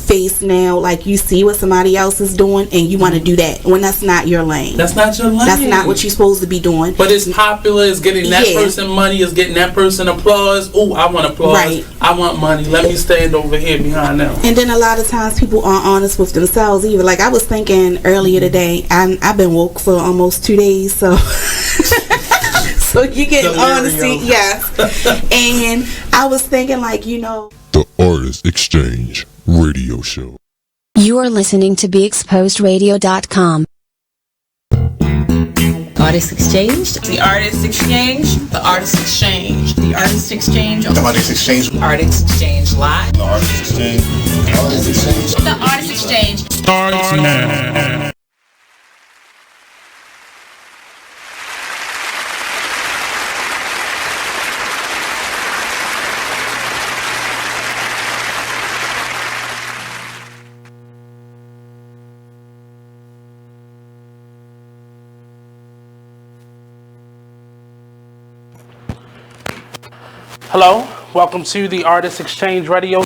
face now, like you see what somebody else is doing and you want to do that when that's not your lane. That's not your lane. That's not what you're supposed to be doing. But it's popular. It's getting that person money. It's getting that person applause. Oh, I want applause. Right. I want money. Let me stand over here behind them. And then a lot of times people aren't honest with themselves either. Like I was thinking earlier today, I've been woke for almost 2 days, so so you get honesty, yes. And I was thinking, like, the Artist Exchange Radio Show. You are listening to BeExposedRadio.com. Artist Exchange. The Artist Exchange. The Artist Exchange. The Artist Exchange. The Artist Exchange. Artist Exchange Live. The Artist Exchange. The Artist Exchange. The Artist Exchange. Starts now. Hello, welcome to the Artist Exchange Radio.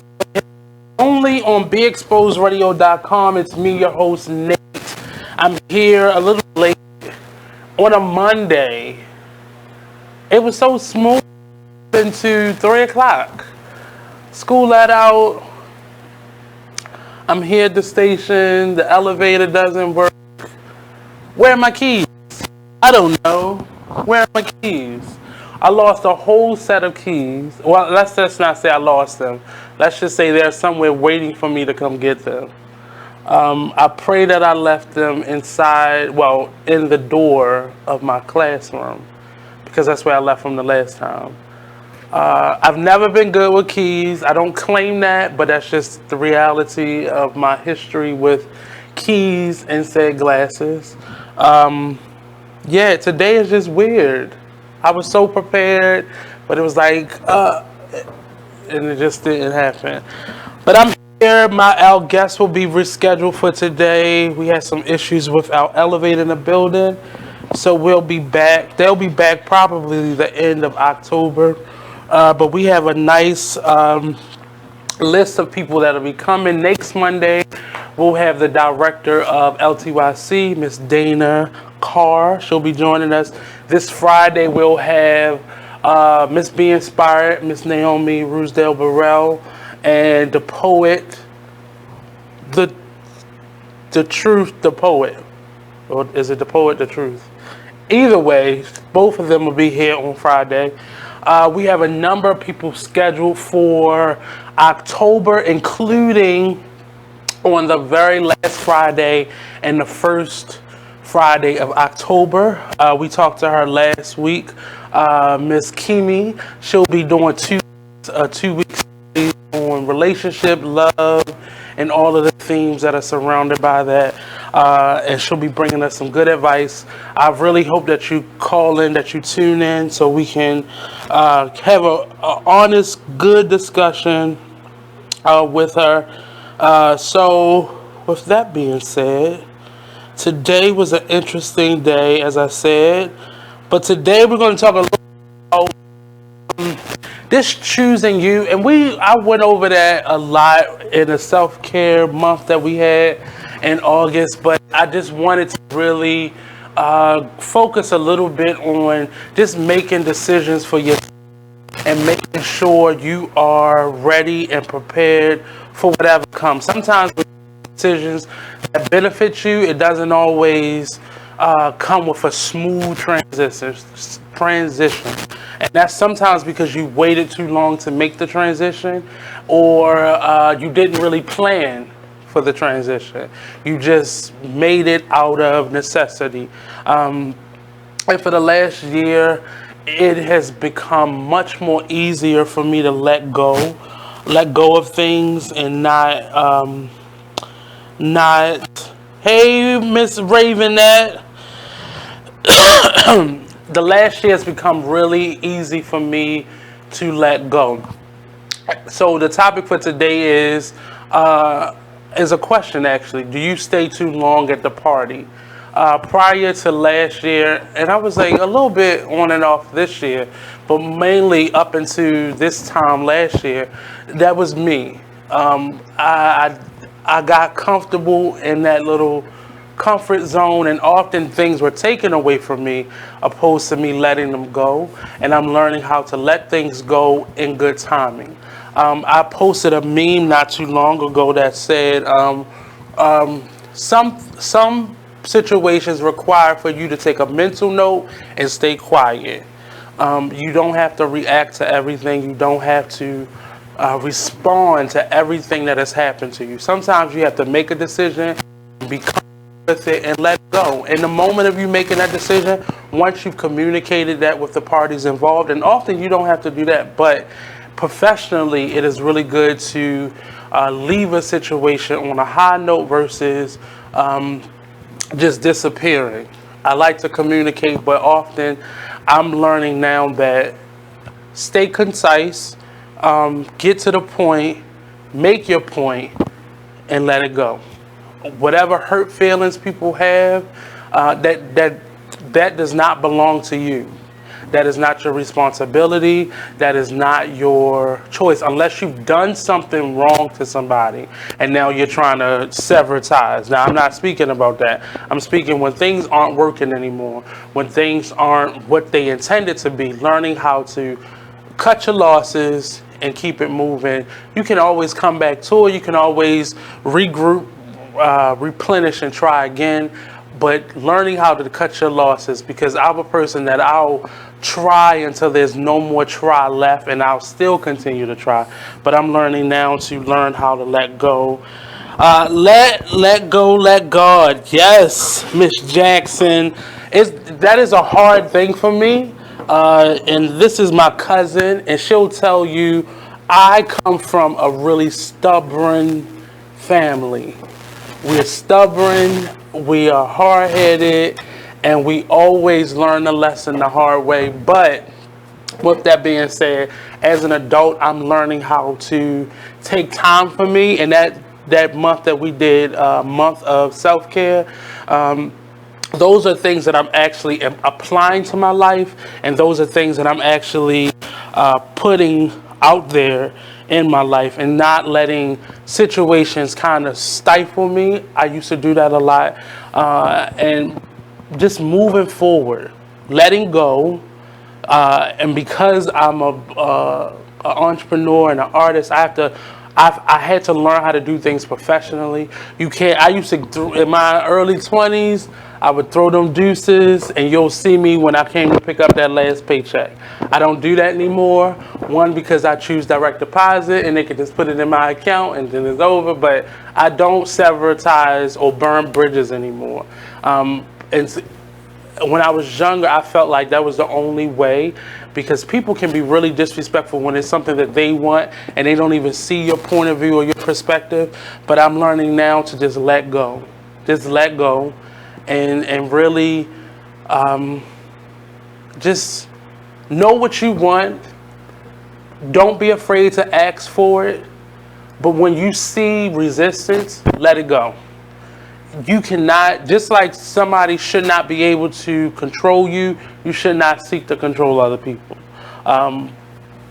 Only on BeExposedRadio.com. It's me, your host, Nate. I'm here a little late on a Monday. It was so smooth into 3 o'clock. School let out. I'm here at the station. The elevator doesn't work. Where are my keys? I don't know. Where are my keys? I lost a whole set of keys. Well, let's just not say I lost them. Let's just say they're somewhere waiting for me to come get them. I pray that I left them inside, in the door of my classroom, because that's where I left them the last time. I've never been good with keys. I don't claim that, but that's just the reality of my history with keys and said glasses. Today is just weird. I was so prepared, but it was like, and it just didn't happen. But I'm here. Our guest will be rescheduled for today. We had some issues with our elevator in the building, so we'll be back. They'll be back probably the end of October. But we have a nice list of people that will be coming. Next Monday, we'll have the director of LTYC, Miss Dana Carr. She'll be joining us. This Friday, we'll have Miss Be Inspired, Miss Naomi Roosdale Burrell, and the poet, the truth, the poet. Or is it the poet, the truth? Either way, both of them will be here on Friday. We have a number of people scheduled for October, including on the very last Friday and the first Friday of October. We talked to her last week, Miss Kimi. She'll be doing 2 weeks on relationship, love, and all of the themes that are surrounded by that. And she'll be bringing us some good advice. I really hope that you call in, that you tune in, so we can have a honest, good discussion with her. So with that being said, today was an interesting day, as I said, but today we're going to talk a little about this choosing you, and I went over that a lot in the self-care month that we had in August, but I just wanted to really focus a little bit on just making decisions for yourself and making sure you are ready and prepared for whatever comes. Sometimes with decisions that benefit you, it doesn't always come with a smooth transition. And that's sometimes because you waited too long to make the transition, or you didn't really plan for the transition. You just made it out of necessity. And for the last year, it has become much more easier for me to let go of things and not, hey, Miss Ravenette. The last year has become really easy for me to let go. So the topic for today is a question, actually. Do you stay too long at the party? Prior to last year, and I was like a little bit on and off this year, but mainly up into this time last year, that was me. I got comfortable in that little comfort zone, and often things were taken away from me opposed to me letting them go. And I'm learning how to let things go in good timing. I posted a meme not too long ago that said some situations require for you to take a mental note and stay quiet. You don't have to react to everything. You don't have to respond to everything that has happened to you. Sometimes you have to make a decision, be comfortable with it, and let it go. In the moment of you making that decision, once you've communicated that with the parties involved, and often you don't have to do that, but professionally, it is really good to leave a situation on a high note versus just disappearing. I like to communicate, but often I'm learning now that stay concise, get to the point, make your point, and let it go. Whatever hurt feelings people have, that does not belong to you. That is not your responsibility. That is not your choice, unless you've done something wrong to somebody and now you're trying to sever ties. Now, I'm not speaking about that. I'm speaking when things aren't working anymore, when things aren't what they intended to be, learning how to cut your losses and keep it moving. You can always come back to it. You can always regroup, replenish, and try again. But learning how to cut your losses, because I'm a person that I'll try until there's no more try left, and I'll still continue to try. But I'm learning now to learn how to let go. Let go, let God. Yes, Miss Jackson. That is a hard thing for me. And this is my cousin, and she'll tell you I come from a really stubborn family. We're stubborn, we are hard-headed, and we always learn the lesson the hard way. But with that being said, as an adult, I'm learning how to take time for me. And that month that we did, month of self-care, those are things that I'm actually applying to my life, and those are things that I'm actually putting out there in my life, and not letting situations kind of stifle me. I used to do that a lot, and just moving forward, letting go. And because I'm a entrepreneur and an artist, I had to learn how to do things professionally. I used to, in my early 20s, I would throw them deuces, and you'll see me when I came to pick up that last paycheck. I don't do that anymore. One, because I choose direct deposit, and they can just put it in my account, and then it's over. But I don't sever ties or burn bridges anymore. And when I was younger, I felt like that was the only way, because people can be really disrespectful when it's something that they want and they don't even see your point of view or your perspective. But I'm learning now to just let go. Just let go and really just know what you want. Don't be afraid to ask for it. But when you see resistance, let it go. You cannot, just like somebody should not be able to control you, you should not seek to control other people.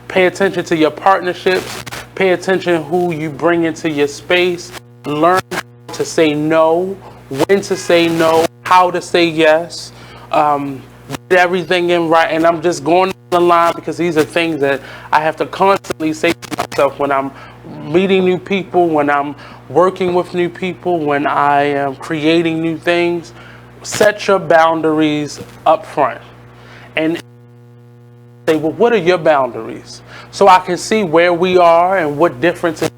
Pay attention to your partnerships. Pay attention who you bring into your space. Learn how to say no, when to say no, how to say yes. Get everything in right. And I'm just going on the line because these are things that I have to constantly say to myself when I'm meeting new people, when I'm working with new people, when I am creating new things. Set your boundaries up front and say, well, what are your boundaries? So I can see where we are and what differences,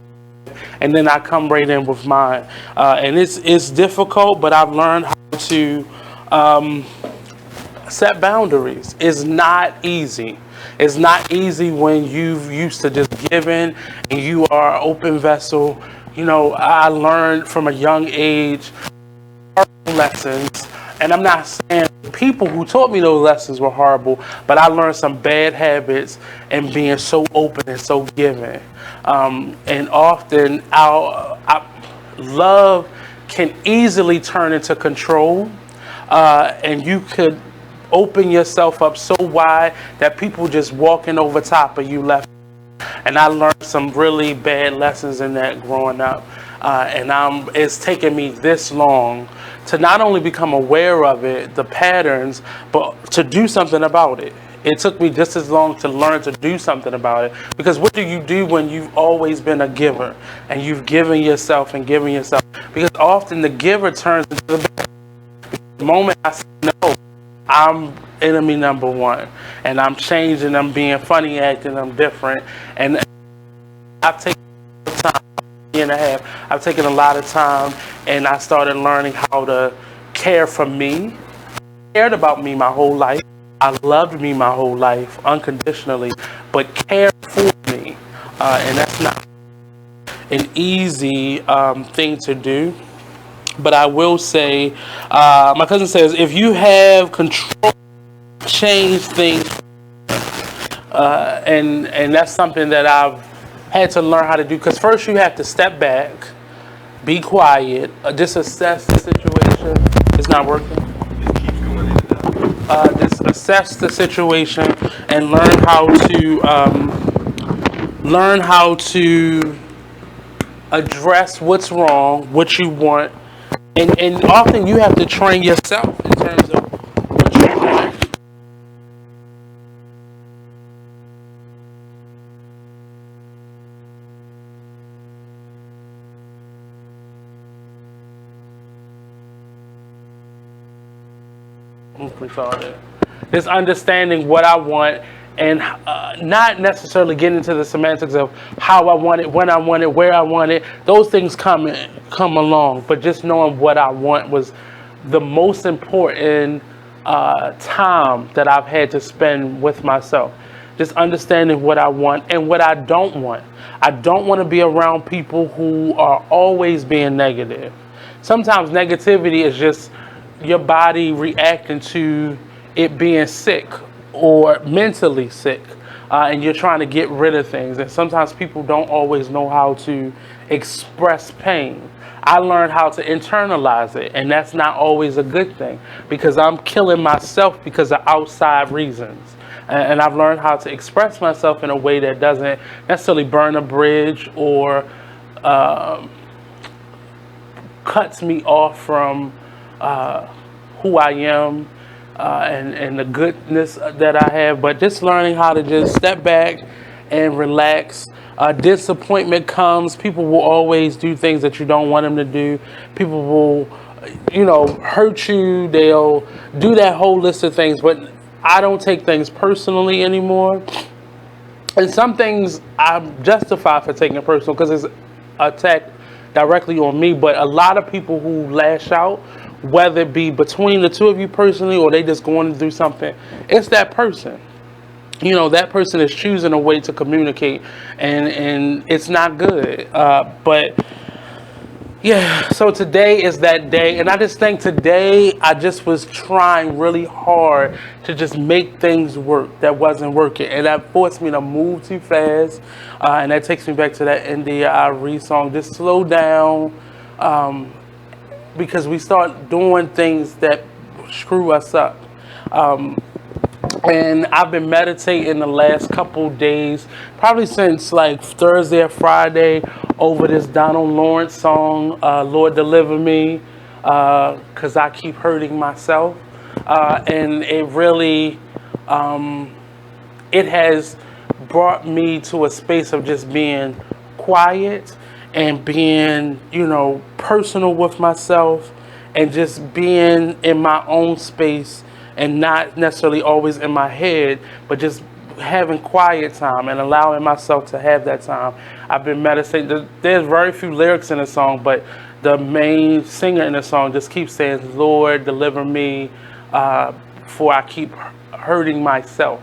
and then I come right in with mine. And it's difficult, but I've learned how to set boundaries. It's not easy. It's not easy when you've used to just giving and you are an open vessel. You know, I learned from a young age lessons, and I'm not saying people who taught me those lessons were horrible, but I learned some bad habits and being so open and so giving. And often love can easily turn into control, and you could open yourself up so wide that people just walking over top of you left. And I learned some really bad lessons in that growing up. and it's taken me this long to not only become aware of it, the patterns, but to do something about it. It took me just as long to learn to do something about it, because what do you do when you've always been a giver and you've given yourself and given yourself? Because often the giver turns into the moment I say no, I'm enemy number one, and I'm changing, I'm being funny acting, I'm different, and I've taken time, year and a half, I've taken a lot of time, and I started learning how to care for me. I cared about me my whole life. I loved me my whole life unconditionally, but care for me, and that's not an easy thing to do. But I will say, my cousin says, if you have control, change things, and that's something that I've had to learn how to do. Because first you have to step back, be quiet, just assess the situation. It's not working. Just assess the situation and learn how to address what's wrong, what you want, and often you have to train yourself in terms of what you want. Just understanding what I want, and not necessarily getting into the semantics of how I want it, when I want it, where I want it. Those things come along, but just knowing what I want was the most important time that I've had to spend with myself. Just understanding what I want and what I don't want. I don't want to be around people who are always being negative. Sometimes negativity is just your body reacting to it being sick or mentally sick, and you're trying to get rid of things. And sometimes people don't always know how to express pain. I learned how to internalize it, and that's not always a good thing, because I'm killing myself because of outside reasons. And I've learned how to express myself in a way that doesn't necessarily burn a bridge or cuts me off from who I am and the goodness that I have, but just learning how to just step back and relax. Disappointment comes. People will always do things that you don't want them to do. People will, hurt you. They'll do that whole list of things, but I don't take things personally anymore. And some things I'm justified for taking it personal because it's attacked directly on me, but a lot of people who lash out, whether it be between the two of you personally or they just going through something, it's that person. That person is choosing a way to communicate, and it's not good. But yeah, so today is that day, and I just think today I just was trying really hard to just make things work that wasn't working, and that forced me to move too fast, and that takes me back to that India Ari song, just slow down, because we start doing things that screw us up. And I've been meditating the last couple days, probably since like Thursday or Friday, over this Donald Lawrence song, Lord Deliver Me, because I keep hurting myself. And it really, it has brought me to a space of just being quiet and being, personal with myself, and just being in my own space and not necessarily always in my head, but just having quiet time and allowing myself to have that time. I've been meditating. There's very few lyrics in the song, but the main singer in the song just keeps saying, Lord, deliver me, for I keep hurting myself.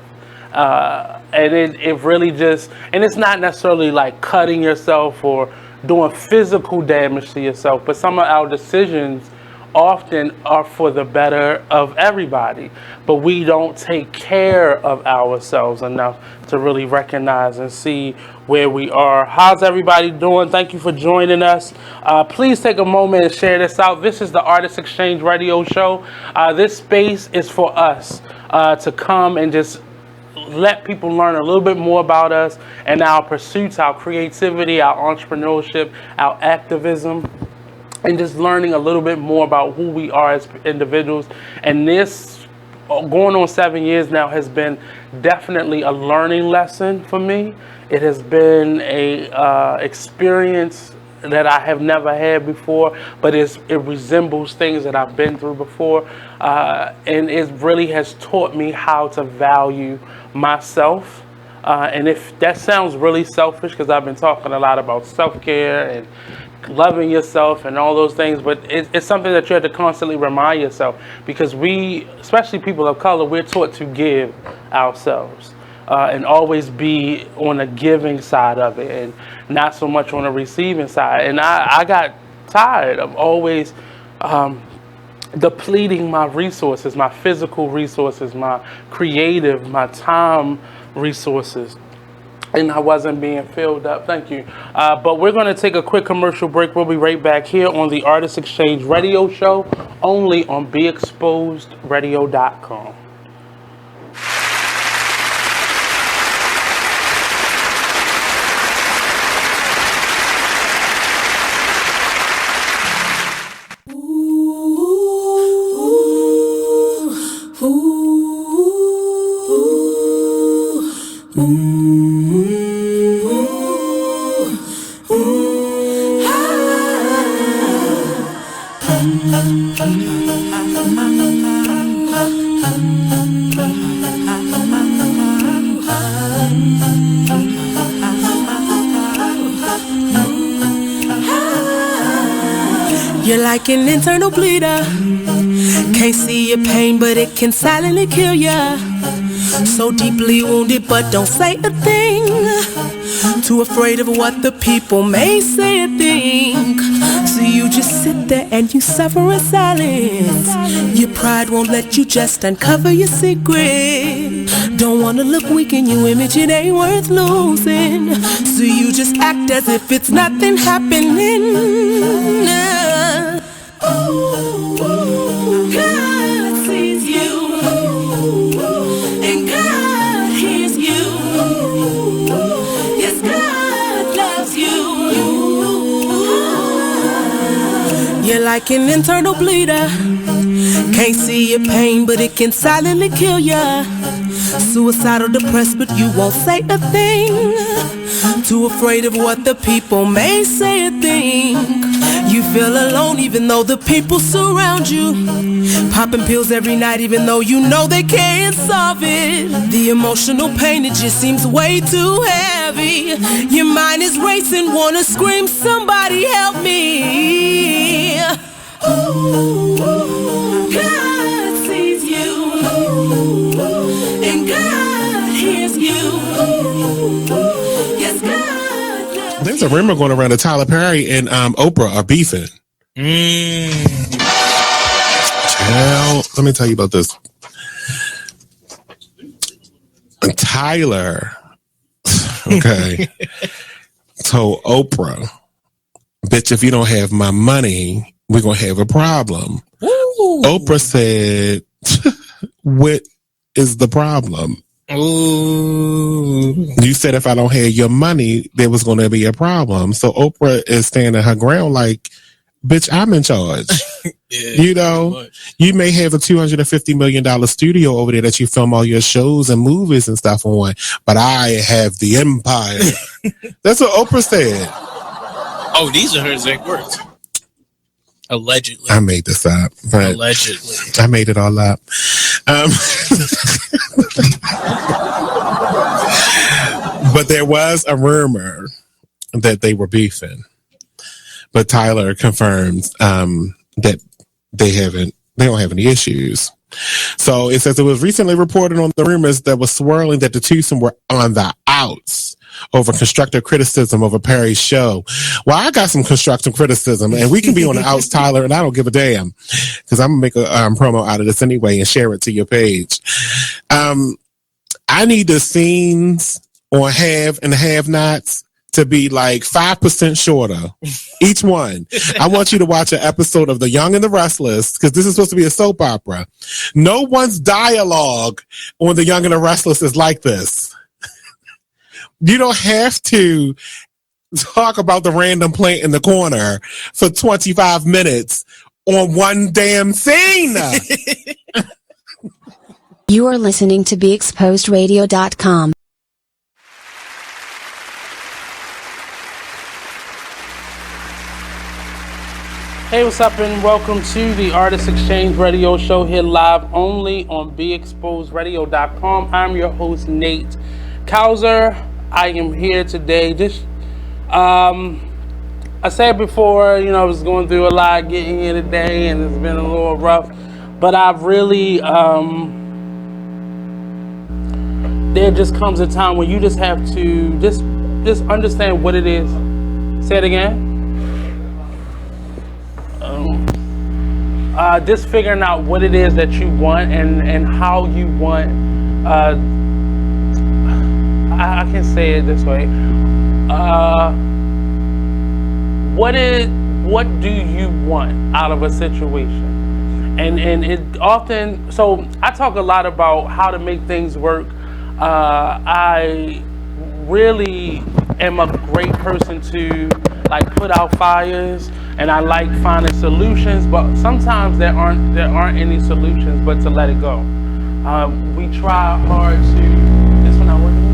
And it really just, and it's not necessarily like cutting yourself or doing physical damage to yourself, but some of our decisions often are for the better of everybody, but we don't take care of ourselves enough to really recognize and see where we are. How's everybody doing? Thank you for joining us. Please take a moment and share this out. This is the Artist Exchange Radio Show. This space is for us to come and just let people learn a little bit more about us and our pursuits, our creativity, our entrepreneurship, our activism, and just learning a little bit more about who we are as individuals. And this, going on 7 years now, has been definitely a learning lesson for me. It has been a experience that I have never had before, but it resembles things that I've been through before, and it really has taught me how to value myself. And if that sounds really selfish, because I've been talking a lot about self-care and loving yourself and all those things, but it's something that you have to constantly remind yourself, because we, especially people of color, we're taught to give ourselves. And always be on the giving side of it and not so much on the receiving side. And I got tired of always depleting my resources, my physical resources, my creative, my time resources. And I wasn't being filled up. Thank you. But we're going to take a quick commercial break. We'll be right back here on the Artist Exchange Radio Show, only on BeExposedRadio.com. You're like an internal bleeder. Can't see your pain, but it can silently kill ya. So deeply wounded, but don't say a thing. Too afraid of what the people may say or think. So you just sit there and you suffer in silence. Your pride won't let you just uncover your secret. Don't wanna look weak in your image, it ain't worth losing. So you just act as if it's nothing happening. God sees you, and God hears you. Yes, God loves you. You're like an internal bleeder. Can't see your pain, but it can silently kill ya. Suicidal, depressed, but you won't say a thing. Too afraid of what the people may say or think. You feel alone even though the people surround you. Popping pills every night even though you know they can't solve it. The emotional pain, it just seems way too heavy. Your mind is racing, wanna scream, somebody help me. God sees you, and God hears you. Yes, God. There's a rumor going around that Tyler Perry and Oprah are beefing. Well, let me tell you about this. Tyler, okay, told Oprah, bitch, if you don't have my money, we're going to have a problem. Ooh. Oprah said, what is the problem? Ooh. You said if I don't have your money, there was going to be a problem. So Oprah is standing her ground like, bitch, I'm in charge. Yeah, you know, you may have a $250 million studio over there that you film all your shows and movies and stuff on, but I have the empire. That's what Oprah said. Oh, these are her exact words. Allegedly. I made this up. But allegedly. I made it all up. But there was a rumor that they were beefing. But Tyler confirms that they don't have any issues. So it says it was recently reported on the rumors that was swirling that the twosome were on the outs over constructive criticism of a Perry's show. Well, I got some constructive criticism, and we can be on the outs, Tyler, and I don't give a damn, because I'm going to make a promo out of this anyway and share it to your page. I need the scenes on have and have-nots to be like 5% shorter. Each one. I want you to watch an episode of The Young and the Restless, because this is supposed to be a soap opera. No one's dialogue on The Young and the Restless is like this. You don't have to talk about the random plant in the corner for 25 minutes on one damn scene. You are listening to BeExposedRadio.com. Hey, what's up, and welcome to the Artist Exchange Radio Show here live only on BeExposedRadio.com. I'm your host, Nate Couser. I am here today. I said before, I was going through a lot getting here today, and it's been a little rough. But I've really, there just comes a time when you just have to just understand what it is. Say it again. Just figuring out what it is that you want and how you want. I can say it this way. What do you want out of a situation? And it often, so I talk a lot about how to make things work. I really am a great person to like put out fires, and I like finding solutions, but sometimes there aren't any solutions but to let it go. We try hard to, this one not working?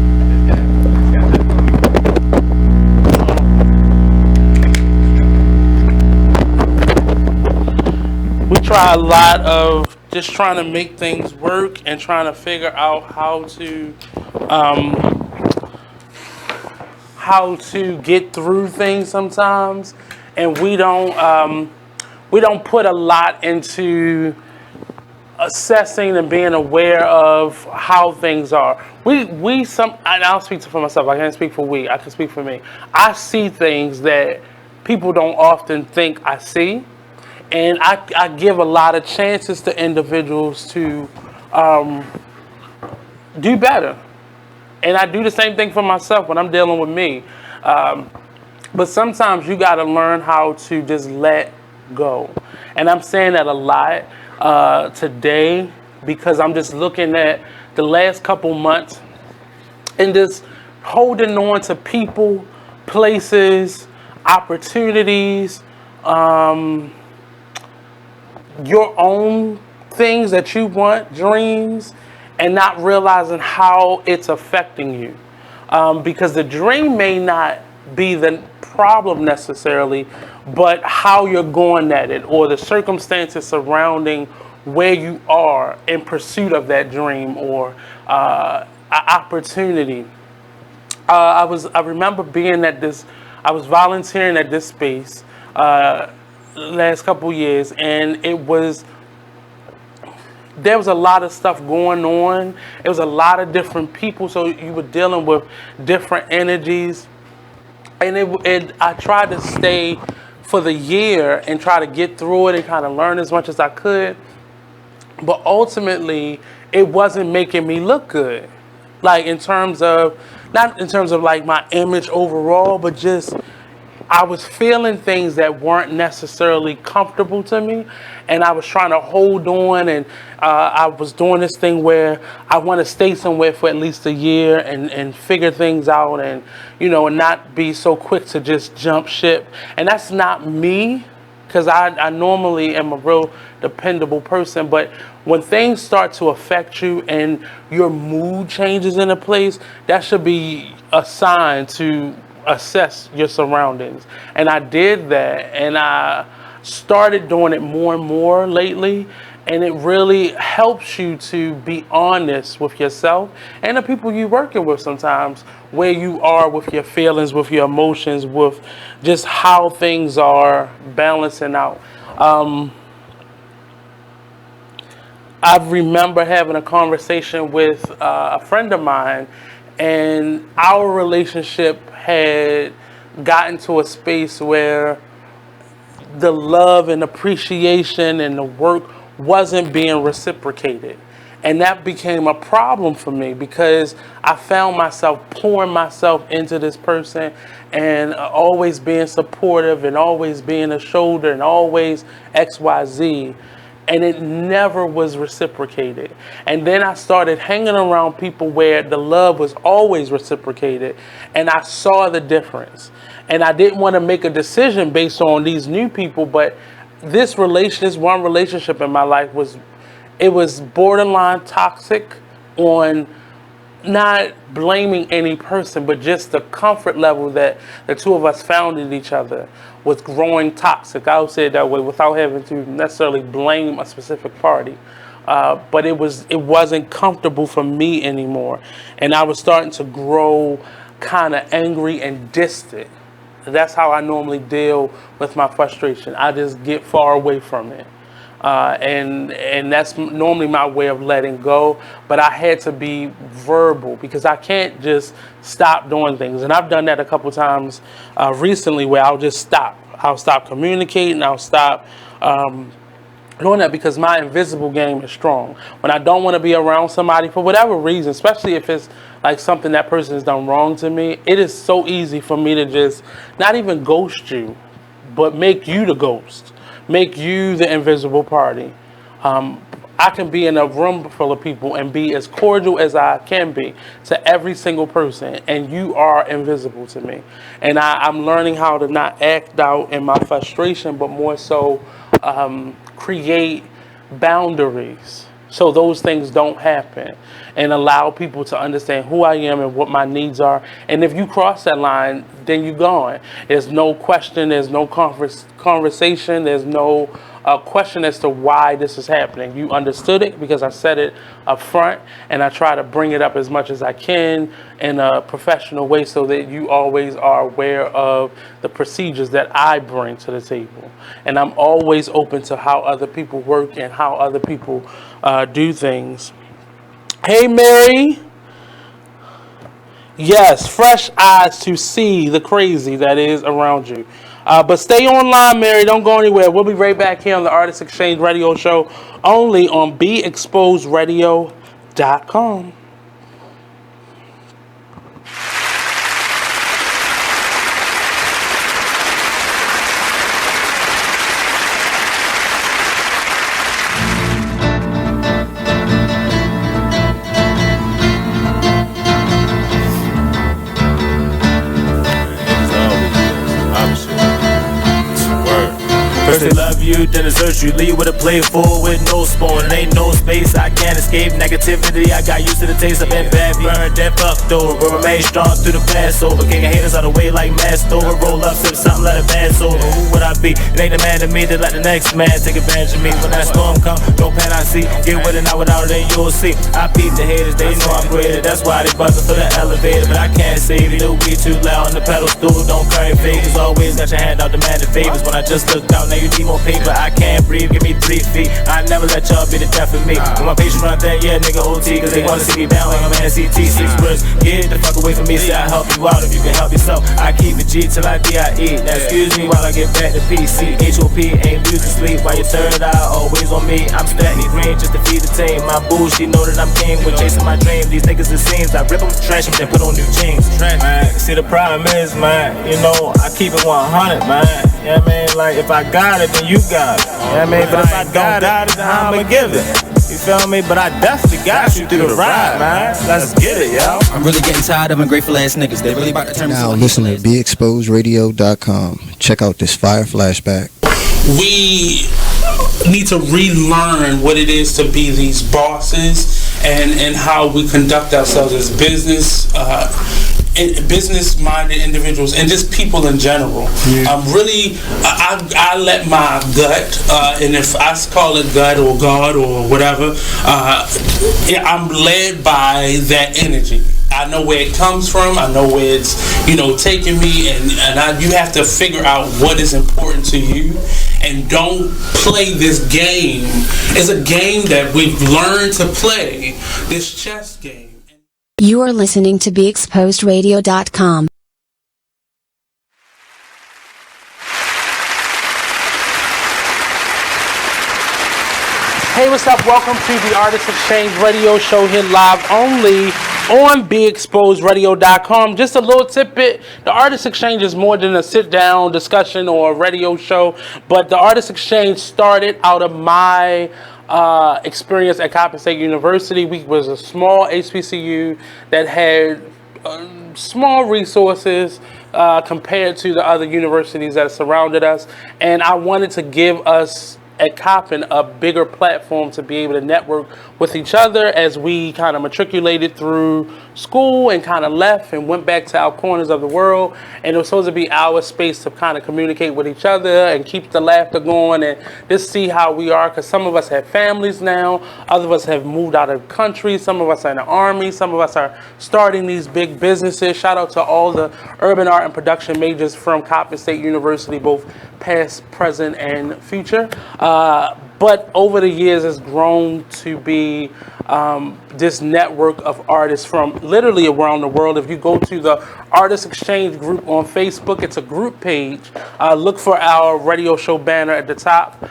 We try a lot of just trying to make things work and trying to figure out how to get through things sometimes, and we don't put a lot into assessing and being aware of how things are. I'll speak for myself. I can't speak for we. I can speak for me. I see things that people don't often think I see, and I give a lot of chances to individuals to do better. And I do the same thing for myself when I'm dealing with me. But sometimes you got to learn how to just let go. And I'm saying that a lot today because I'm just looking at the last couple months and just holding on to people, places, opportunities, your own things that you want, dreams, and not realizing how it's affecting you. Because the dream may not be the problem necessarily, but how you're going at it or the circumstances surrounding where you are in pursuit of that dream or an opportunity. I remember being at this, I was volunteering at this space last couple years, and there was a lot of stuff going on. It was a lot of different people, so you were dealing with different energies. And I tried to stay for the year and try to get through it and kind of learn as much as I could. But ultimately, it wasn't making me look good. Like not in terms of like my image overall, but just I was feeling things that weren't necessarily comfortable to me, and I was trying to hold on, and I was doing this thing where I want to stay somewhere for at least a year and figure things out, and and not be so quick to just jump ship. And that's not me, because I normally am a real dependable person, but when things start to affect you and your mood changes in a place, that should be a sign to assess your surroundings. And I did that, and I started doing it more and more lately, and it really helps you to be honest with yourself and the people you're working with sometimes, where you are with your feelings, with your emotions, with just how things are balancing out. I remember having a conversation with a friend of mine, and our relationship had gotten to a space where the love and appreciation and the work wasn't being reciprocated. And that became a problem for me because I found myself pouring myself into this person and always being supportive and always being a shoulder and always XYZ. And it never was reciprocated. And then I started hanging around people where the love was always reciprocated. And I saw the difference. And I didn't want to make a decision based on these new people, but this one relationship in my life was borderline toxic on not blaming any person, but just the comfort level that the two of us found in each other was growing toxic. I would say it that way without having to necessarily blame a specific party. But it wasn't comfortable for me anymore. And I was starting to grow kind of angry and distant. That's how I normally deal with my frustration. I just get far away from it. And that's normally my way of letting go. But I had to be verbal because I can't just stop doing things. And I've done that a couple times recently where I'll just stop. I'll stop communicating. I'll stop doing that because my invisible game is strong. When I don't want to be around somebody for whatever reason, especially if it's like something that person has done wrong to me, it is so easy for me to just not even ghost you, but make you the ghost. Make you the invisible party. I can be in a room full of people and be as cordial as I can be to every single person, and you are invisible to me. And I'm learning how to not act out in my frustration, but more so create boundaries so those things don't happen, and allow people to understand who I am and what my needs are. And if you cross that line, then you're gone. There's no question, there's no conversation, there's no question as to why this is happening. You understood it because I said it up front, and I try to bring it up as much as I can in a professional way so that you always are aware of the procedures that I bring to the table. And I'm always open to how other people work and how other people do things. Hey, Mary. Yes, fresh eyes to see the crazy that is around you. But stay online, Mary. Don't go anywhere. We'll be right back here on the Artist Exchange Radio Show, only on BeExposedRadio.com. First they love you, then desert you. Leave with a plate full with no spoon. Ain't no space, I can't escape negativity. I got used to the taste. I've been bad, burned, then fucked over. But remain strong through the Passover. Kicking haters out of the way like masked over. Roll up, sip something, let it pass over. Who would I be? It ain't a man to me to let the next man take advantage of me. When that storm come, no pan I see. Get with it, not without it, then you'll see. I peep the haters, they know I'm greater. That's why they buzzing for the elevator. But I can't save it, it'll be too loud on the pedal stool. Don't carry fakers, always got your hand out demanding favors. When I just looked out, now you need more paper. I can't breathe, give me 3 feet. I never let y'all be the death of me. When my patients run that, yeah, nigga OT. Cause they wanna see me down like I'm NCT. 6 words, get the fuck away from me. Say I help you out if you can help yourself. I keep it G till I DIE. Now excuse me while I get back to PC. HOP ain't losing sleep while your third eye always on me. I'm stacking green just to feed the team. My boo, she know that I'm king. When chasing my dream, these niggas it seems I rip them, trash them, then put on new jeans. Man, see the problem is, man, you know, I keep it 100, man. Yeah, man, like if I got it, then you got it. Yeah, I mean, but if I don't got it, then I'ma give it. You feel me? But I definitely got you through the ride, man. Let's get it, yo. I'm really getting tired of ungrateful ass niggas. They really about to turn me now listen to BeExposedRadio.com. Check out this fire flashback. We need to relearn what it is to be these bosses and how we conduct ourselves as business-minded individuals and just people in general. I let my gut, and if I call it gut or God or whatever, I'm led by that energy. I know where it comes from. I know where it's, taking me, and you have to figure out what is important to you, and don't play this game. It's a game that we've learned to play, this chess game. You are listening to BeExposedRadio.com. Hey, what's up? Welcome to the Artist Exchange Radio Show here live only on BeExposedRadio.com. Just a little tidbit. The Artist Exchange is more than a sit-down discussion or a radio show, but the Artist Exchange started out of my experience at Coppin State University. We was a small HBCU that had small resources compared to the other universities that surrounded us, and I wanted to give us at Coppin a bigger platform to be able to network with each other as we kind of matriculated through school and kind of left and went back to our corners of the world. And it was supposed to be our space to kind of communicate with each other and keep the laughter going and just see how we are, because some of us have families now, other of us have moved out of the country, some of us are in the Army, some of us are starting these big businesses. Shout out to all the urban art and production majors from Coppin State University, both past, present, and future. But over the years, it's grown to be this network of artists from literally around the world. If you go to the Artist Exchange group on Facebook, it's a group page. Look for our radio show banner at the top.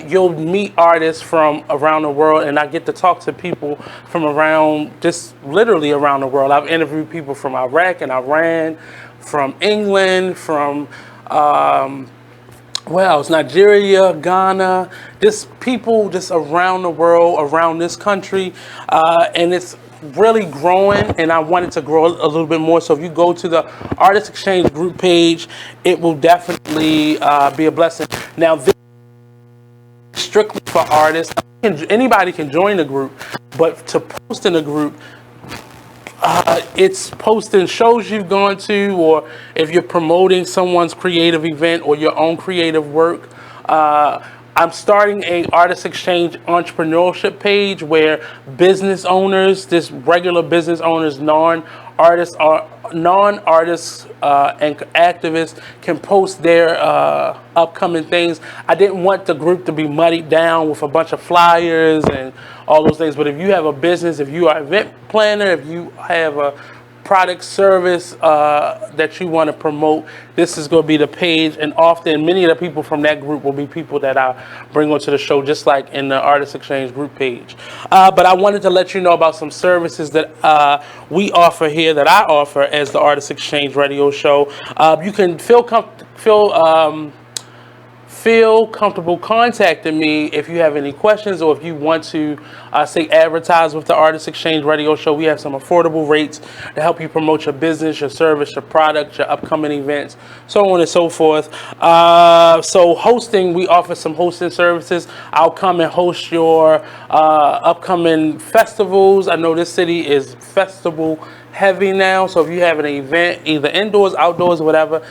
You'll meet artists from around the world, and I get to talk to people from around, just literally around the world. I've interviewed people from Iraq and Iran, from England, from Nigeria, Ghana, just people just around the world, around this country, and it's really growing, and I want it to grow a little bit more. So if you go to the Artist Exchange group page, it will definitely be a blessing. Now, this is strictly for artists. Anybody can join the group, but to post in the group, it's posting shows you've gone to, or if you're promoting someone's creative event or your own creative work. I'm starting a Artist Exchange entrepreneurship page where business owners, just regular business owners, non-artists and activists can post their upcoming things. I didn't want the group to be muddied down with a bunch of flyers and all those things, but if you have a business, if you are an event planner, if you have a product service that you want to promote, this is going to be the page. And often many of the people from that group will be people that I bring onto the show, just like in the Artist Exchange group page. But I wanted to let you know about some services that we offer here, that I offer as the Artist Exchange radio show. You can feel comfortable contacting me if you have any questions, or if you want to say advertise with the Artist Exchange radio show. We have some affordable rates to help you promote your business, your service, your product, your upcoming events, so on and so forth. So hosting, we offer some hosting services. I'll come and host your upcoming festivals. I know this city is festival heavy now, so if you have an event, either indoors, outdoors, whatever,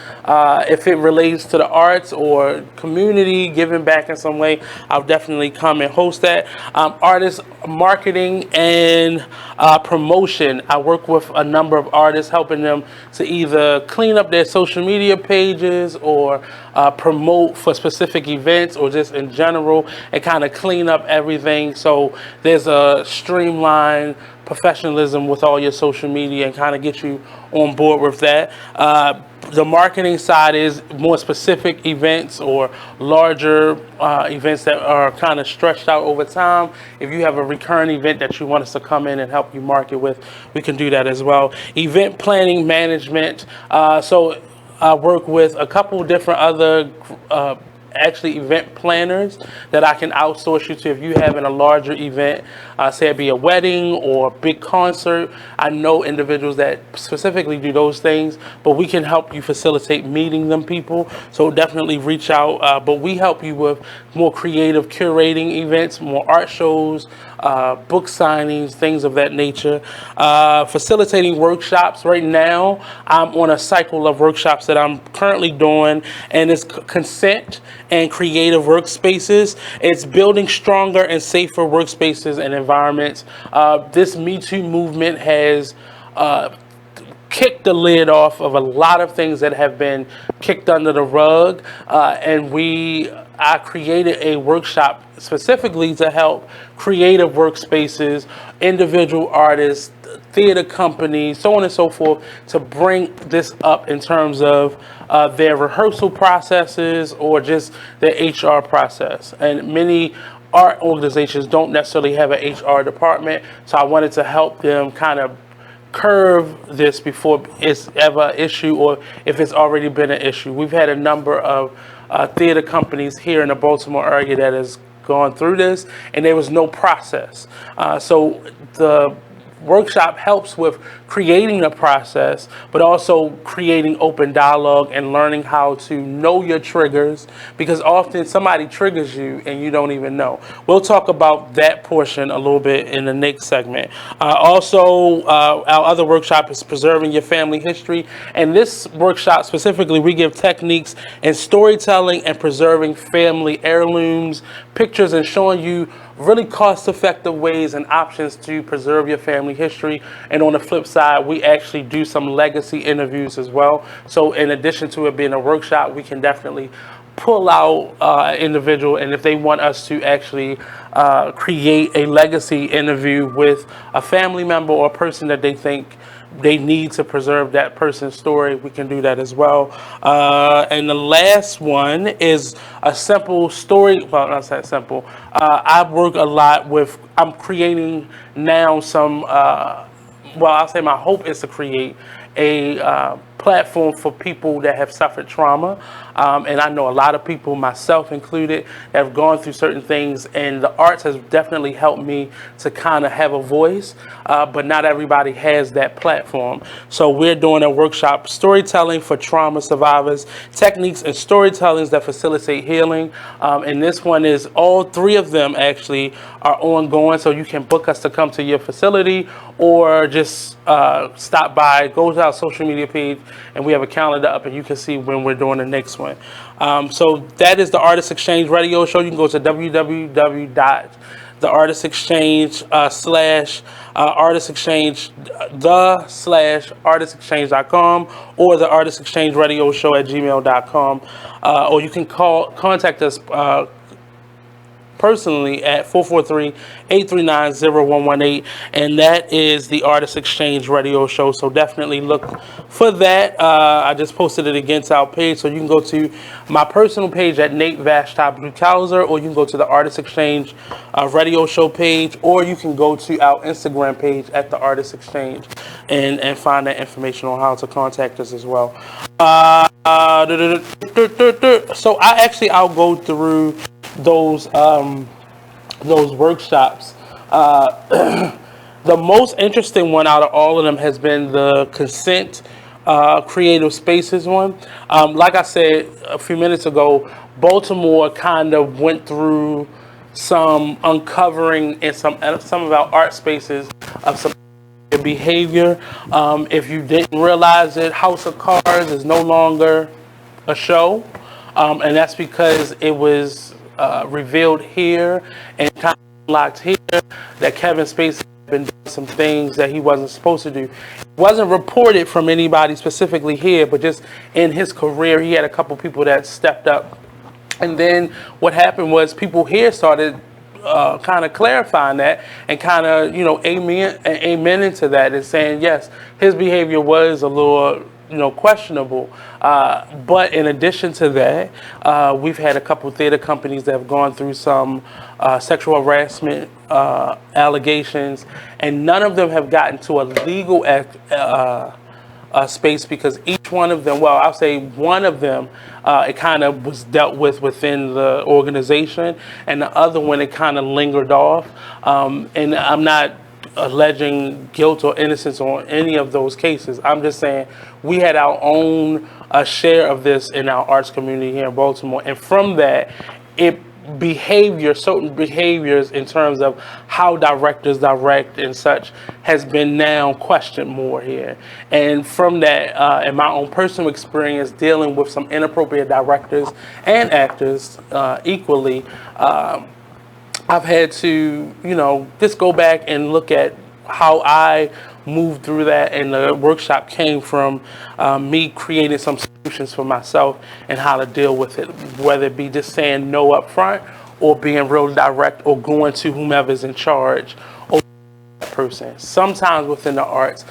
if it relates to the arts or community, giving back in some way, I'll definitely come and host that. Artist marketing and promotion, I work with a number of artists, helping them to either clean up their social media pages or promote for specific events, or just in general, and kind of clean up everything so there's a streamlined professionalism with all your social media, and kind of get you on board with that. The marketing side is more specific events or larger events that are kind of stretched out over time. If you have a recurring event that you want us to come in and help you market with, we can do that as well. Event planning management. So I work with a couple different other actually event planners that I can outsource you to. If you having a larger event, say it be a wedding or a big concert, I know individuals that specifically do those things, but we can help you facilitate meeting them people. So definitely reach out. But we help you with more creative curating events, more art shows, book signings, things of that nature. Facilitating workshops. Right now, I'm on a cycle of workshops that I'm currently doing, and it's consent and creative workspaces. It's building stronger and safer workspaces and environments. This Me Too movement has kicked the lid off of a lot of things that have been kicked under the rug, and I created a workshop specifically to help creative workspaces, individual artists, theater companies, so on and so forth, to bring this up in terms of their rehearsal processes or just their HR process. And many art organizations don't necessarily have an HR department, so I wanted to help them kind of curve this before it's ever an issue, or if it's already been an issue. We've had a number of theater companies here in the Baltimore area that has gone through this, and there was no process. So the workshop helps with creating a process, but also creating open dialogue and learning how to know your triggers, because often somebody triggers you and you don't even know. We'll talk about that portion a little bit in the next segment. Also, our other workshop is preserving your family history, and this workshop specifically, we give techniques in storytelling and preserving family heirlooms, pictures, and showing you really cost-effective ways and options to preserve your family history. And on the flip side, we actually do some legacy interviews as well. So in addition to it being a workshop, we can definitely pull out an individual, and if they want us to actually create a legacy interview with a family member or a person that they think they need to preserve that person's story, we can do that as well. And the last one is a simple story. Well, not that simple. I work a lot with, I'm creating now some, well, I'll say my hope is to create a platform for people that have suffered trauma. And I know a lot of people, myself included, have gone through certain things, and the arts has definitely helped me to kind of have a voice, but not everybody has that platform. So we're doing a workshop, Storytelling for Trauma Survivors, Techniques and Storytellings that Facilitate Healing. And this one is, all three of them actually are ongoing, so you can book us to come to your facility, or just stop by, go to our social media page, and we have a calendar up, and you can see when we're doing the next one. So that is the Artist Exchange Radio Show. You can go to www.theartistexchange /artistexchange.com or the Artist Exchange Radio Show at gmail.com. Or you can contact us personally at 443-839-0118, and that is the Artist Exchange Radio Show. So definitely look for that. I just posted it again to our page, so you can go to my personal page at Nate Vashta Blue Couser, or you can go to the Artist Exchange Radio Show page, or you can go to our Instagram page at the Artist Exchange and find that information on how to contact us as well. So I'll go through those workshops. The most interesting one out of all of them has been the consent creative spaces one. Like I said a few minutes ago, Baltimore kind of went through some uncovering in some of our art spaces of some behavior. If you didn't realize it, House of Cards is no longer a show, and that's because it was revealed here and kind of locked here that Kevin Spacey had been doing some things that he wasn't supposed to do. It wasn't reported from anybody specifically here, but just in his career, he had a couple people that stepped up. And then what happened was people here started kind of clarifying that and kind of, amen into that and saying, yes, his behavior was a little questionable. But in addition to that, we've had a couple theater companies that have gone through some sexual harassment allegations, and none of them have gotten to a legal space, because each one of them, well, I'll say one of them, it kind of was dealt with within the organization, and the other one, it kind of lingered off. And I'm not alleging guilt or innocence on any of those cases. I'm just saying we had our own share of this in our arts community here in Baltimore, and from that, certain behaviors in terms of how directors direct and such has been now questioned more here. And from that, in my own personal experience dealing with some inappropriate directors and actors equally, I've had to, just go back and look at how I moved through that, and the workshop came from me creating some solutions for myself and how to deal with it, whether it be just saying no up front or being real direct or going to whomever's in charge or that person. Sometimes within the arts,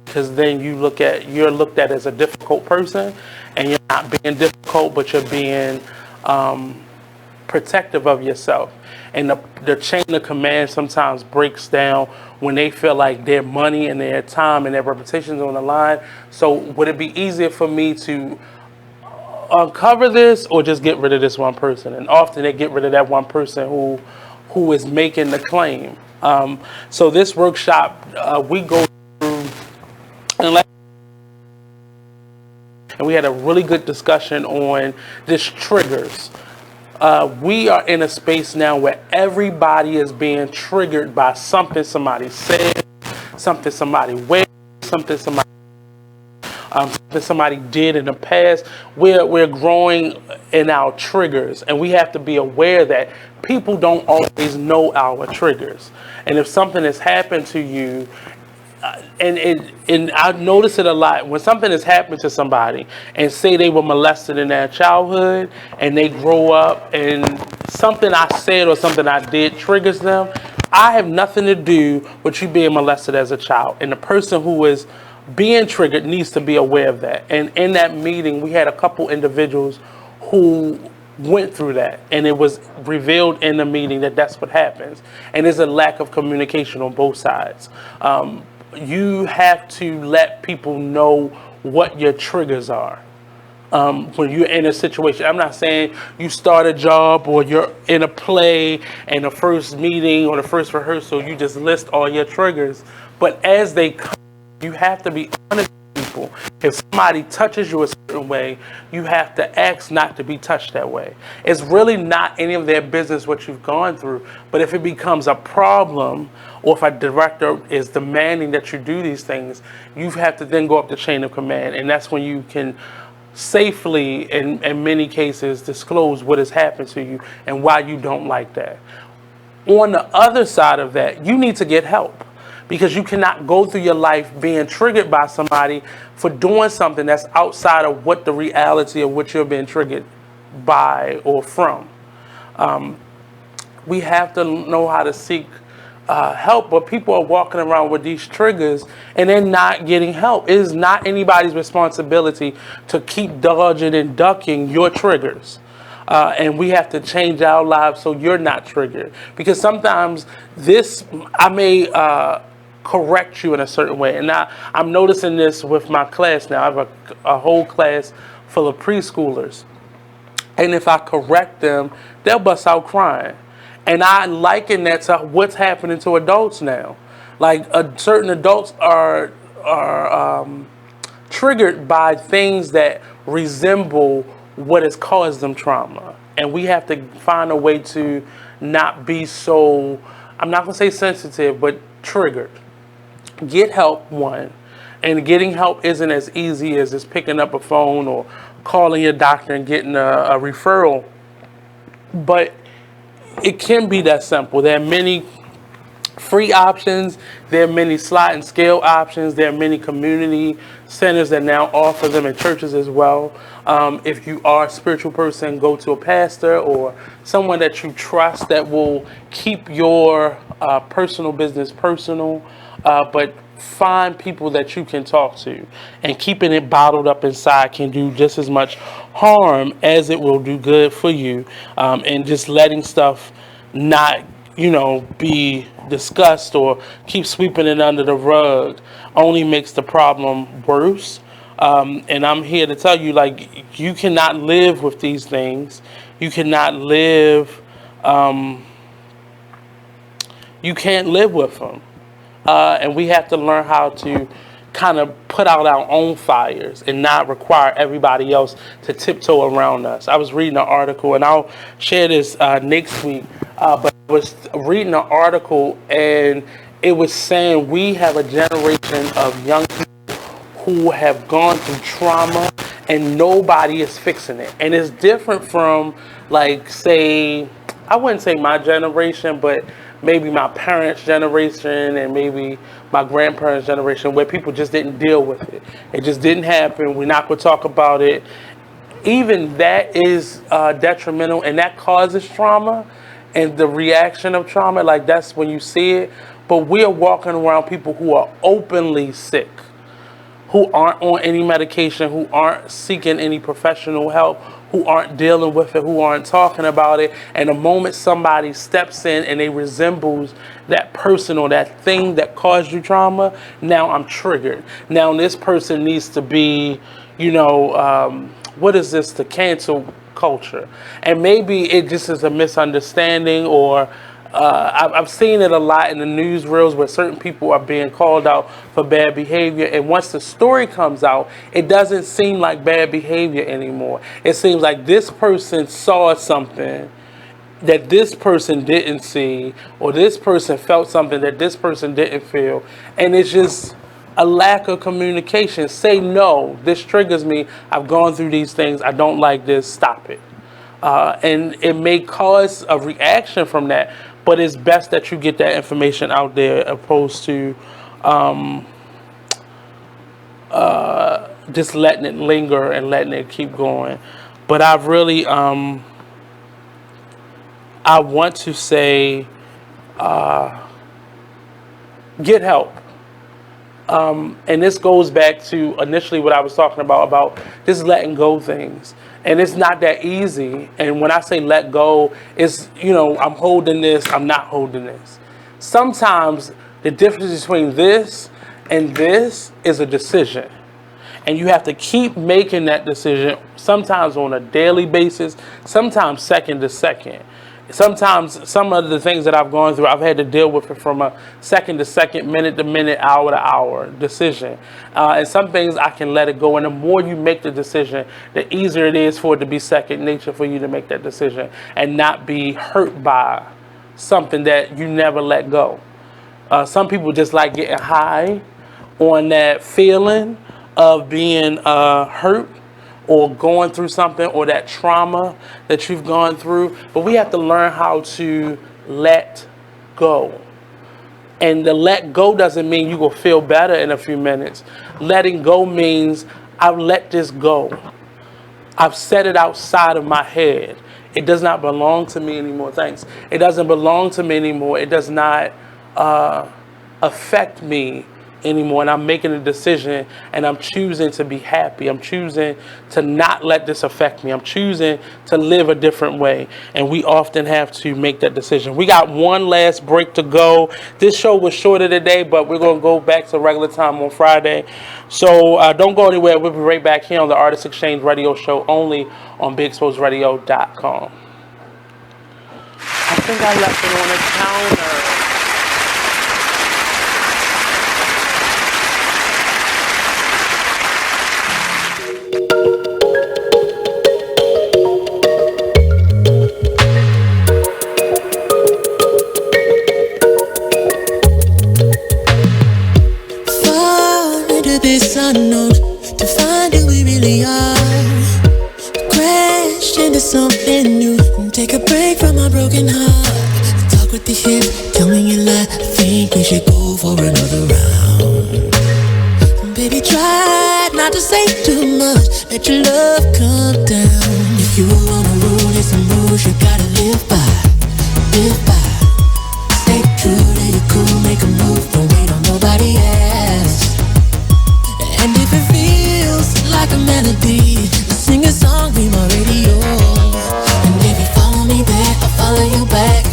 because then you're looked at as a difficult person, and you're not being difficult, but you're being protective of yourself. And the chain of command sometimes breaks down when they feel like their money and their time and their reputation is on the line. So would it be easier for me to uncover this or just get rid of this one person? And often they get rid of that one person who is making the claim. So this workshop, we go through, and we had a really good discussion on this triggers. We are in a space now where everybody is being triggered by something somebody said, something somebody wears, something somebody did in the past. We're growing in our triggers, and we have to be aware that people don't always know our triggers. And if something has happened to you, and I notice it a lot when something has happened to somebody, and say they were molested in their childhood, and they grow up, and something I said or something I did triggers them. I have nothing to do with you being molested as a child, and the person who is being triggered needs to be aware of that. And in that meeting, we had a couple individuals who went through that, and it was revealed in the meeting that that's what happens. And there's a lack of communication on both sides. You have to let people know what your triggers are. When you're in a situation, I'm not saying you start a job or you're in a play and the first meeting or the first rehearsal, you just list all your triggers. But as they come, you have to be honest with people. If somebody touches you a certain way, you have to ask not to be touched that way. It's really not any of their business what you've gone through. But if it becomes a problem, or if a director is demanding that you do these things, you have to then go up the chain of command. And that's when you can safely, in many cases, disclose what has happened to you and why you don't like that. On the other side of that, you need to get help. Because you cannot go through your life being triggered by somebody for doing something that's outside of what the reality of what you're being triggered by or from. We have to know how to seek help, but people are walking around with these triggers and they're not getting help. It is not anybody's responsibility to keep dodging and ducking your triggers. And we have to change our lives so you're not triggered. Because sometimes I may correct you in a certain way. And now I'm noticing this with my class now. I have a whole class full of preschoolers. And if I correct them, they'll bust out crying. And I liken that to what's happening to adults now. Like certain adults are triggered by things that resemble what has caused them trauma. And we have to find a way to not be so, I'm not going to say sensitive, but triggered. Get help, one. And getting help isn't as easy as just picking up a phone or calling your doctor and getting a referral. But it can be that simple. There are many free options. There are many slide and scale options. There are many community centers that now offer them, in churches as well. If you are a spiritual person, go to a pastor or someone that you trust that will keep your personal business personal, but find people that you can talk to. And keeping it bottled up inside can do just as much harm as it will do good for you. And just letting stuff not, be discussed or keep sweeping it under the rug only makes the problem worse. And I'm here to tell you, you cannot live with these things. You cannot live, you can't live with them. And we have to learn how to kind of put out our own fires and not require everybody else to tiptoe around us. I was reading an article, and I'll share this next week, but I was reading an article, and it was saying we have a generation of young people who have gone through trauma, and nobody is fixing it. And it's different from, say, I wouldn't say my generation, but maybe my parents' generation and maybe my grandparents' generation, where people just didn't deal with it. It just didn't happen. We're not going to talk about it. Even that is detrimental, and that causes trauma and the reaction of trauma. That's when you see it. But we're walking around people who are openly sick, who aren't on any medication, who aren't seeking any professional help, who aren't dealing with it, who aren't talking about it. And the moment somebody steps in and they resembles that person or that thing that caused you trauma, now I'm triggered. Now this person needs to be, what is this, the cancel culture? And maybe it just is a misunderstanding, or I've seen it a lot in the news reels where certain people are being called out for bad behavior, and once the story comes out, it doesn't seem like bad behavior anymore. It seems like this person saw something that this person didn't see, or this person felt something that this person didn't feel, and it's just a lack of communication. Say no, this triggers me, I've gone through these things, I don't like this, stop it. And it may cause a reaction from that, but it's best that you get that information out there opposed to just letting it linger and letting it keep going. But I've really, I want to say, get help. And this goes back to initially what I was talking about just letting go things. And it's not that easy. And when I say let go, it's, I'm holding this, I'm not holding this. Sometimes the difference between this and this is a decision. And you have to keep making that decision, sometimes on a daily basis, sometimes second to second. Sometimes some of the things that I've gone through, I've had to deal with it from a second to second, minute to minute, hour to hour decision. And some things I can let it go. And the more you make the decision, the easier it is for it to be second nature for you to make that decision and not be hurt by something that you never let go. Some people just like getting high on that feeling of being hurt or going through something, or that trauma that you've gone through. But we have to learn how to let go. And the let go doesn't mean you will feel better in a few minutes. Letting go means I've let this go. I've set it outside of my head. It does not belong to me anymore. Thanks. It doesn't belong to me anymore. It does not affect me anymore, and I'm making a decision, and I'm choosing to be happy. I'm choosing to not let this affect me. I'm choosing to live a different way, and we often have to make that decision. We got one last break to go. This show was shorter today, but we're going to go back to regular time on Friday, so don't go anywhere. We'll be right back here on the Artist Exchange Radio Show, only on BigExposedRadio.com. I think I left it on the counter. This unknown to find who we really are. Crash into something new. Take a break from my broken heart. Talk with the hip, tell me you like. I think we should go for another round. Baby, try not to say too much. Let your love come down. If you wanna rule, there's some rules you gotta live by. Live by. Stay true to your cool, make a move. Don't wait on nobody else. And if it feels like a melody, sing a song, be my radio. And if you follow me there, I'll follow you back.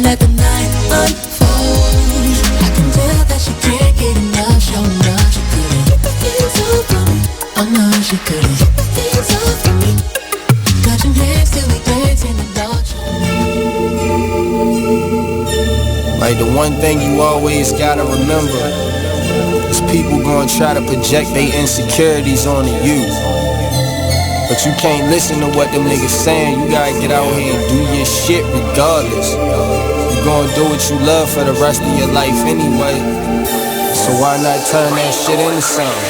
Let the night unfold. I can tell that she can't get enough. Show enough, she couldn't keep the hands off from me. Oh no, she couldn't keep the hands off from me. Got your hands till we dance in the dark. Like the one thing you always gotta remember is people gonna try to project their insecurities onto you. But you can't listen to what them niggas saying. You gotta get out here and do your shit regardless. You gonna do what you love for the rest of your life anyway. So why not turn that shit into something?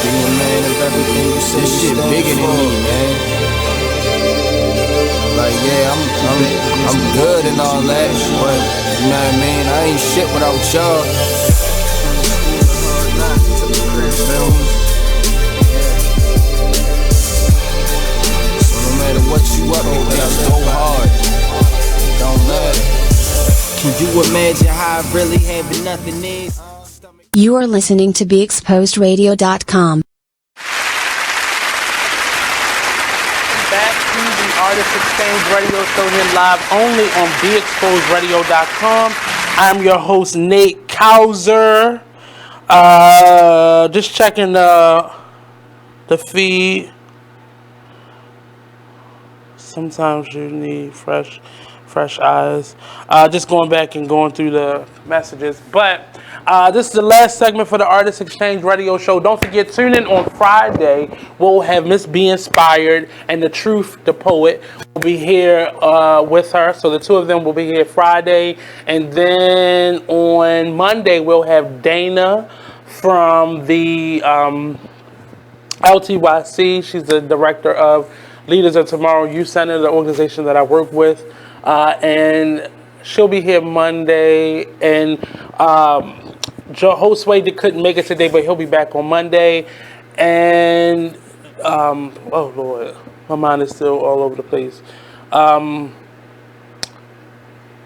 Be a man of everything you say. This shit bigger than me, man. Like yeah, I'm good and all that, but you know what I mean? I ain't shit without y'all. So no matter what you up, you gotta go hard. Don't matter. Can you imagine how I really having nothing is? You are listening to BeExposedRadio.com. Back Artist Exchange Radio Show here live only on BeExposedRadio.com. I'm your host, Nate Couser. Just checking the feed. Sometimes you need fresh eyes. Just going back and going through the messages. But this is the last segment for the Artist Exchange Radio Show. Don't forget, tune in on Friday. We'll have Miss Be Inspired and The Truth, the poet, will be here with her. So the two of them will be here Friday. And then on Monday, we'll have Dana from the LTYC. She's the director of Leaders of Tomorrow Youth Center, the organization that I work with. And she'll be here Monday. And Joe Hostway couldn't make it today, but he'll be back on Monday. And, oh Lord, my mind is still all over the place.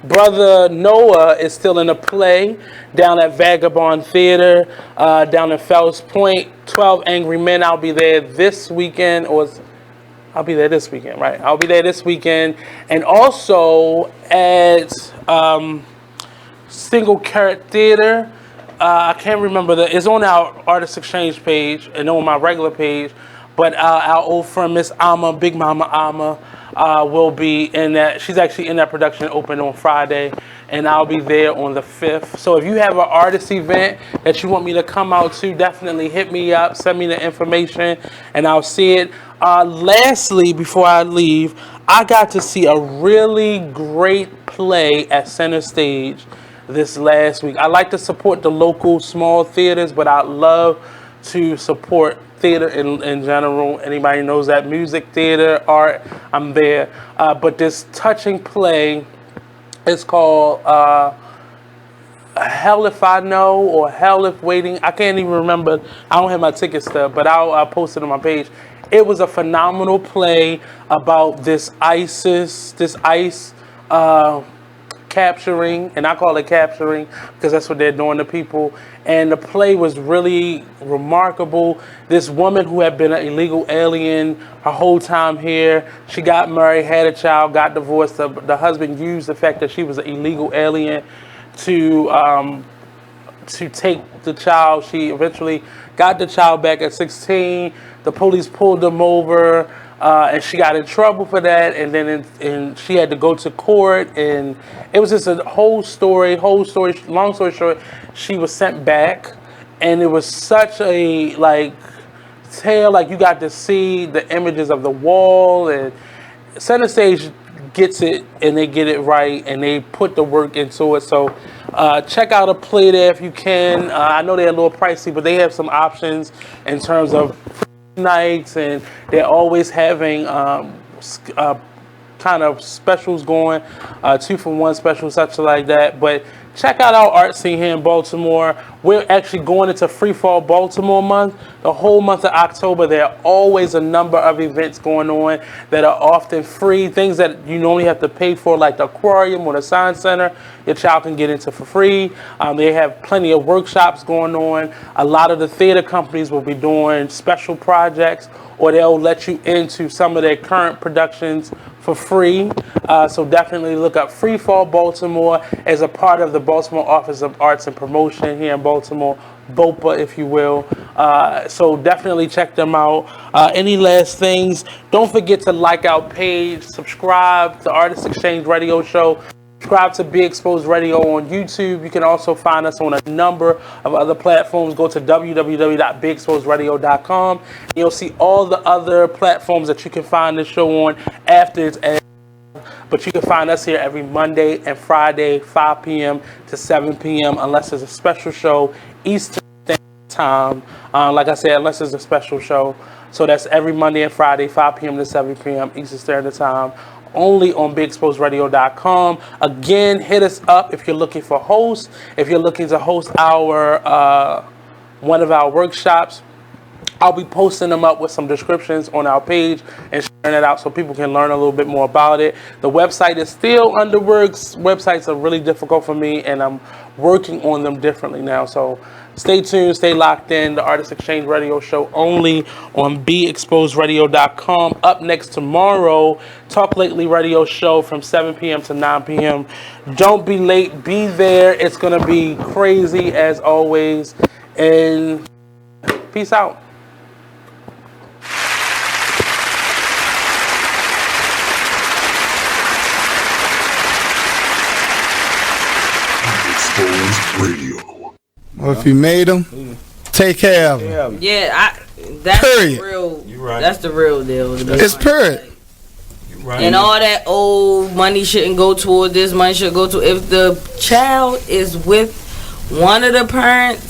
Brother Noah is still in a play down at Vagabond Theater, down in Fells Point. 12 Angry Men. I'll be there this weekend, I'll be there this weekend, right? I'll be there this weekend. And also at Single Carrot Theater. I can't remember it's on our Artist Exchange page and on my regular page. But our old friend, Miss Alma, Big Mama Alma, will be in that. She's actually in that production, open on Friday. And I'll be there on the 5th. So if you have an artist event that you want me to come out to, definitely hit me up, send me the information, and I'll see it. Lastly, before I leave, I got to see a really great play at Center Stage this last week. I like to support the local small theaters, but I love to support theater in general. Anybody knows that music, theater, art, I'm there. But this touching play, it's called Hell If I Know or Hell If Waiting. I can't even remember. I don't have my ticket stub, but I'll post it on my page. It was a phenomenal play about this ice capturing, and I call it capturing because that's what they're doing to people. And the play was really remarkable. This woman who had been an illegal alien her whole time here, she got married, had a child, got divorced. The husband used the fact that she was an illegal alien to take the child. She eventually got the child back at 16. The police pulled them over. And she got in trouble for that, and then she had to go to court, and it was just a whole story. Long story short, she was sent back, and it was such a tale. You got to see the images of the wall, and Center Stage gets it, and they get it right, and they put the work into it. So check out a play there if you can. I know they're a little pricey, but they have some options in terms of nights, and they're always having kind of specials going, 2-for-1 specials, such like that. But check out our art scene here in Baltimore. We're actually going into Free Fall Baltimore month. The whole month of October, there are always a number of events going on that are often free. Things that you normally have to pay for, like the aquarium or the science center, your child can get into for free. They have plenty of workshops going on. A lot of the theater companies will be doing special projects, or they'll let you into some of their current productions for free. So definitely look up Free Fall Baltimore as a part of the Baltimore Office of Arts and Promotion here in Baltimore, BOPA, if you will. So definitely check them out. Any last things? Don't forget to like our page, subscribe to Artist Exchange Radio Show. Subscribe to Be Exposed Radio on YouTube. You can also find us on a number of other platforms. Go to www.beexposedradio.com. You'll see all the other platforms that you can find this show on after it's aired. But you can find us here every Monday and Friday, 5 p.m. to 7 p.m. unless there's a special show, Eastern Standard Time. Like I said, unless there's a special show. So that's every Monday and Friday, 5 p.m. to 7 p.m. Eastern Standard Time. Only on BeExposedRadio.com. Again, hit us up if you're looking for hosts. If you're looking to host our one of our workshops, I'll be posting them up with some descriptions on our page and sharing it out so people can learn a little bit more about it. The website is still under works. Websites are really difficult for me, and I'm working on them differently now. So stay tuned, stay locked in. The Artist Exchange Radio Show only on BeExposedRadio.com. Up next tomorrow, Talk Lately Radio Show from 7 p.m. to 9 p.m. Don't be late. Be there. It's going to be crazy as always. And peace out. Radio. Well, if you made them, take care of them. Yeah, that's period. Real. You right. That's the real deal. It's period. Right. And all that old money shouldn't go toward this, money should go to. If the child is with one of the parents,